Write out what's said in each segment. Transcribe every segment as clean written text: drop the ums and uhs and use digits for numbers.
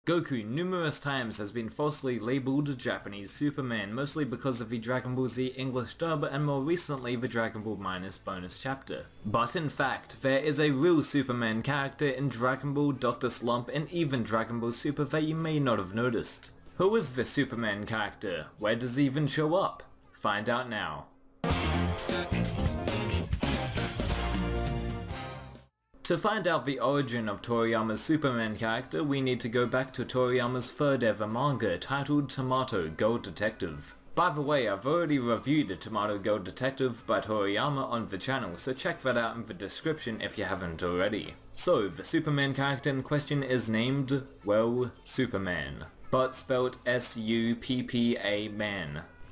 Goku numerous times has been falsely labelled Japanese Superman, mostly because of the Dragon Ball Z English dub and more recently the Dragon Ball Minus bonus chapter. But in fact, there is a real Superman character in Dragon Ball, Dr. Slump, and even Dragon Ball Super that you may not have noticed. Who is this Superman character? Where does he even show up? Find out now. To find out the origin of Toriyama's Superman character, we need to go back to Toriyama's third ever manga titled Tomato Gold Detective. By the way, I've already reviewed Tomato Gold Detective by Toriyama on the channel, so check that out in the description if you haven't already. So, the Superman character in question is named, well, Superman, but spelled S-U-P-P-A-Man.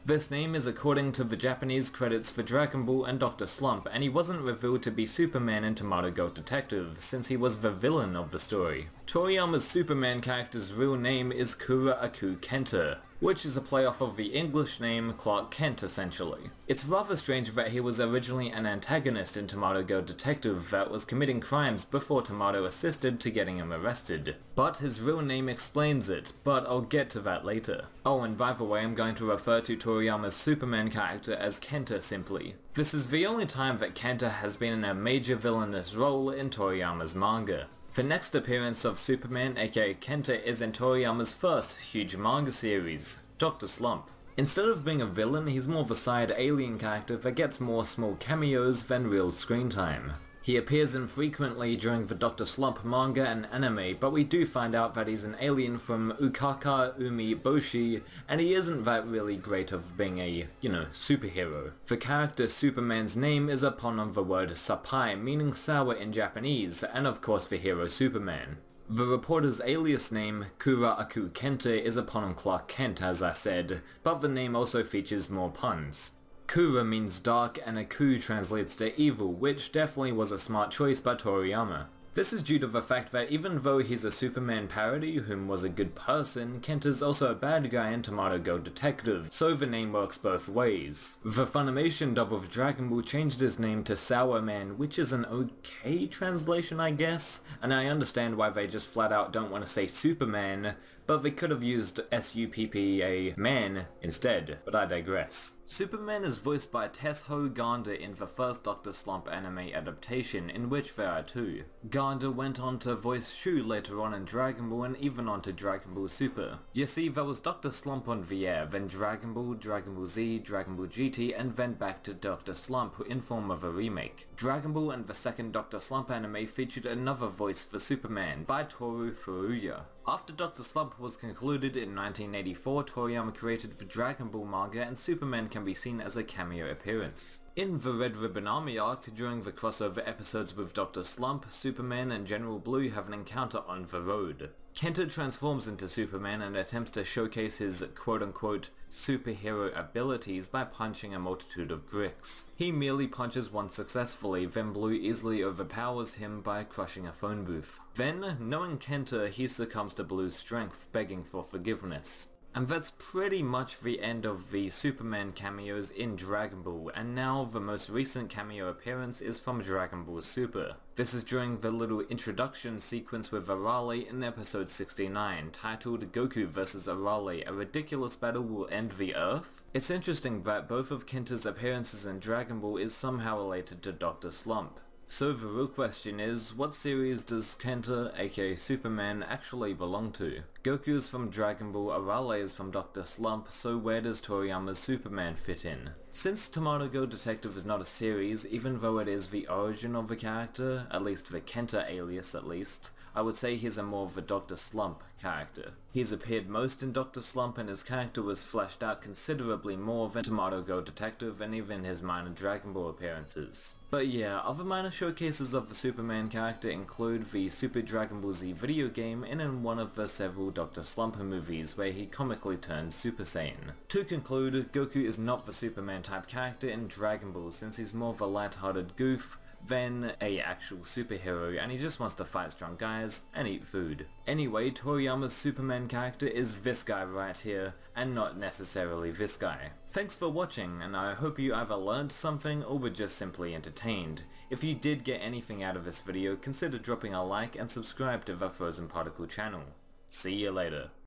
This name is according to the Japanese credits for Dragon Ball and Dr. Slump, and he wasn't revealed to be Superman in Tomato Gold Detective, since he was the villain of the story. Toriyama's Superman character's real name is KURA-AKU KENTA, which is a playoff of the English name Clark Kent essentially. It's rather strange that he was originally an antagonist in Tomato Gold Detective that was committing crimes before Tomato assisted to getting him arrested. But his real name explains it, but I'll get to that later. Oh, and by the way, I'm going to refer to Toriyama's Superman character as Kenta simply. This is the only time that Kenta has been in a major villainous role in Toriyama's manga. The next appearance of Superman aka Kenta is in Toriyama's first huge manga series, Dr. Slump. Instead of being a villain, he's more of a side alien character that gets more small cameos than real screen time. He appears infrequently during the Dr. Slump manga and anime, but we do find out that he's an alien from Ukaka Umi Boshi, and he isn't that really great of being a, superhero. The character Superman's name is a pun on the word Sapai, meaning sour in Japanese, and of course the hero Superman. The reporter's alias name, KURA-AKU KENTA, is a pun on Clark Kent as I said, but the name also features more puns. Kura means dark and Aku translates to evil, which definitely was a smart choice by Toriyama. This is due to the fact that even though he's a Superman parody whom was a good person, Kenta's also a bad guy in Tomato Gold Detective, so the name works both ways. The Funimation dub of Dragon Ball changed his name to Sour Man, which is an okay translation I guess, and I understand why they just flat out don't want to say Superman, but they could have used S-U-P-P-A man instead, but I digress. Superman is voiced by Tesho Ganda in the first Dr. Slump anime adaptation, in which there are two. Ganda went on to voice Shu later on in Dragon Ball and even onto Dragon Ball Super. You see, there was Dr. Slump on the air, then Dragon Ball, Dragon Ball Z, Dragon Ball GT, and then back to Dr. Slump in form of a remake. Dragon Ball and the second Dr. Slump anime featured another voice for Superman by Toru Furuya. After Dr. Slump was concluded in 1984, Toriyama created the Dragon Ball manga and Superman can be seen as a cameo appearance. In the Red Ribbon Army arc, during the crossover episodes with Dr. Slump, Superman and General Blue have an encounter on the road. Kenta transforms into Superman and attempts to showcase his quote-unquote superhero abilities by punching a multitude of bricks. He merely punches one successfully, then Blue easily overpowers him by crushing a phone booth. Then, knowing Kenta, he succumbs to Blue's strength, begging for forgiveness. And that's pretty much the end of the Superman cameos in Dragon Ball, and now the most recent cameo appearance is from Dragon Ball Super. This is during the little introduction sequence with Arale in episode 69, titled Goku vs Arale, a ridiculous battle will end the Earth? It's interesting that both of Kenta's appearances in Dragon Ball is somehow related to Dr. Slump. So the real question is, what series does Kenta, aka Superman, actually belong to? Goku is from Dragon Ball, Arale is from Dr. Slump, so where does Toriyama's Superman fit in? Since Tomato Gold Detective is not a series, even though it is the origin of the character, at least the Kenta alias at least, I would say he's a more of a Dr. Slump character. He's appeared most in Dr. Slump and his character was fleshed out considerably more than Tomato Gold Detective and even his minor Dragon Ball appearances. But yeah, other minor showcases of the Superman character include the Super Dragon Ball Z video game and in one of the several Dr. Slump movies where he comically turned Super Saiyan. To conclude, Goku is not the Superman type character in Dragon Ball since he's more of a light-hearted goof than a actual superhero and he just wants to fight strong guys and eat food. Anyway, Toriyama's Superman character is this guy right here and not necessarily this guy. Thanks for watching and I hope you either learned something or were just simply entertained. If you did get anything out of this video, consider dropping a like and subscribe to the Frozen Particle channel. See you later.